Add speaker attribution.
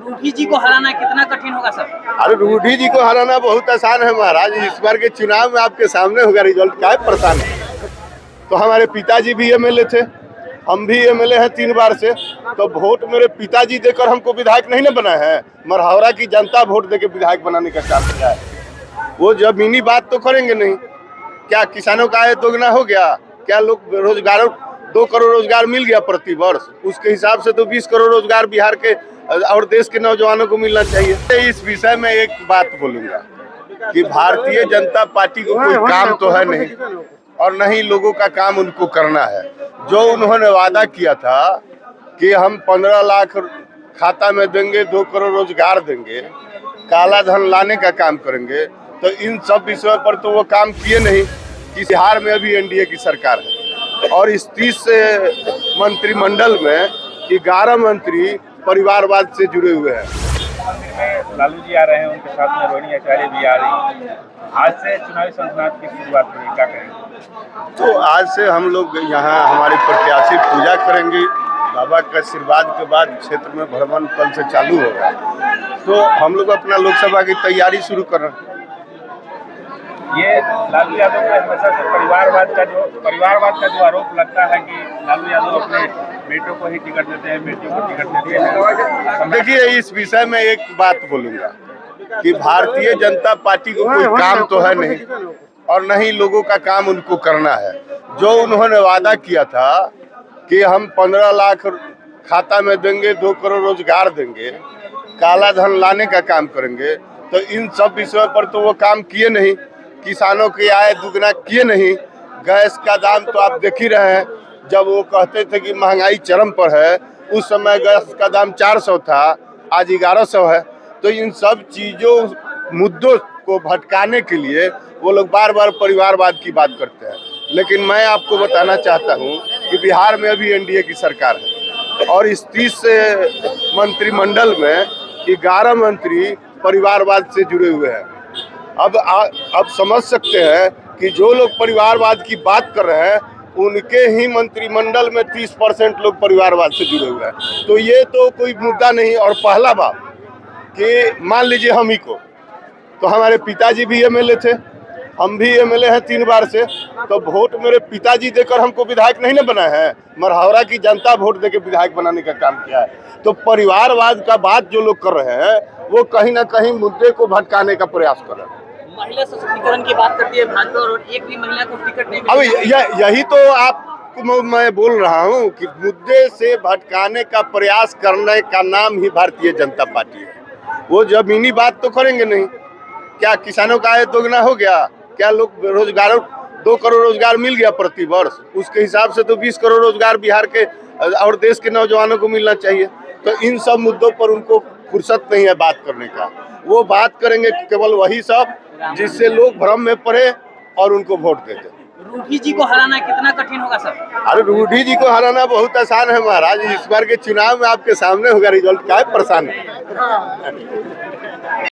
Speaker 1: रूठी जी को हराना कितना कठिन होगा सर?
Speaker 2: अरे रूठी जी को हराना बहुत आसान है महाराज। इस बार के चुनाव में आपके सामने होगा रिजल्ट। क्या है परेशान है? तो हमारे पिताजी भी एमएलए थे, हम भी एमएलए हैं 3 बार से। तो वोट मेरे पिताजी देकर हमको विधायक नहीं ना बनाए हैं। मरहावरा की जनता वोट देके विधायक बनाने का काम किया है। वो जमीनी बात तो करेंगे नहीं। क्या किसानों का आय दोगुना हो गया? क्या लोग रोजगार 2 करोड़ रोजगार मिल गया प्रति वर्ष? उसके हिसाब से तो 20 करोड़ रोजगार बिहार के और देश के नौजवानों को मिलना चाहिए। इस विषय में एक बात बोलूंगा कि भारतीय जनता पार्टी को कोई काम तो है नहीं और नहीं लोगों का काम उनको करना है। जो उन्होंने वादा किया था कि हम 15 लाख खाता में देंगे, 2 करोड़ रोजगार देंगे, काला धन लाने का काम करेंगे, तो इन सब विषयों पर तो वो काम किए नहीं। कि बिहार में अभी एनडीए की सरकार है और इस 30 मंत्रिमंडल में 11 मंत्री परिवारवाद से जुड़े हुए हैं।
Speaker 3: मंदिर में लालू जी आ रहे हैं, उनके साथ में रोहिणी आचार्य भी आ रही हैं। आज से चुनावी संसद की शुरुआत हुई, क्या करेंगे?
Speaker 2: तो आज से हम लोग यहाँ हमारे प्रत्याशी पूजा करेंगे। बाबा के आशीर्वाद के बाद क्षेत्र में भ्रमण कल से चालू होगा। तो हम लोग अपना लोकसभा की तैयारी शुरू कर रहे हैं।
Speaker 3: ये लालू यादव को हमेशा से परिवारवाद का जो आरोप लगता है कि लालू यादव अपने बेटों को ही टिकट देते हैं, बेटियों को टिकट देते हैं।
Speaker 2: देखिए, इस विषय में एक बात बोलूंगा कि भारतीय जनता पार्टी को कोई काम तो है नहीं और नहीं लोगों का काम उनको करना है। जो उन्होंने वादा किया था कि हम 15 लाख खाता में देंगे, 2 करोड़ रोजगार देंगे, काला धन लाने का काम करेंगे, तो इन सब विषयों पर तो वो काम किए नहीं। किसानों की आय दुगना किए नहीं। गैस का दाम तो आप देख ही रहे हैं। जब वो कहते थे कि महंगाई चरम पर है, उस समय गैस का दाम 400 था, आज 1100 है। तो इन सब चीज़ों मुद्दों को भटकाने के लिए वो लोग बार बार परिवारवाद की बात करते हैं। लेकिन मैं आपको बताना चाहता हूँ कि बिहार में अभी एनडीए की सरकार है और इस 30 मंत्रिमंडल में 11 मंत्री परिवारवाद से जुड़े हुए हैं। अब समझ सकते हैं कि जो लोग परिवारवाद की बात कर रहे हैं उनके ही मंत्रिमंडल में 30% लोग परिवारवाद से जुड़े हुए हैं। तो ये तो कोई मुद्दा नहीं। और पहला बात कि मान लीजिए हम ही को, तो हमारे पिताजी भी एमएलए थे, हम भी एमएलए हैं 3 बार से। तो वोट मेरे पिताजी देकर हमको विधायक नहीं ना बनाए हैं। मरहावरा की जनता वोट देके विधायक बनाने का काम किया है। तो परिवारवाद का बात जो लोग कर रहे हैं वो कहीं ना कहीं मुद्दे को भटकाने का प्रयास कर रहे हैं।
Speaker 1: महिला सशक्तिकरण की बात करती है भाजपा और एक भी महिला को टिकट नहीं
Speaker 2: अब यही तो आपको मैं बोल रहा हूँ कि मुद्दे से भटकाने का प्रयास करने का नाम ही भारतीय जनता पार्टी है। वो जमीनी बात तो करेंगे नहीं। क्या किसानों का आय दोगुना हो गया? क्या लोग रोजगार 2 करोड़ रोजगार मिल गया प्रति वर्ष? उसके हिसाब से तो 20 करोड़ रोजगार बिहार के और देश के नौजवानों को मिलना चाहिए। तो इन सब मुद्दों पर उनको फुर्सत नहीं है बात करने का। वो बात करेंगे केवल वही सब जिससे लोग भ्रम में पड़े और उनको वोट दे दें।
Speaker 1: रूठी जी को हराना कितना कठिन होगा सर?
Speaker 2: अरे रूठी जी को हराना बहुत आसान है महाराज। इस बार के चुनाव में आपके सामने होगा रिजल्ट। क्या है परेशान है?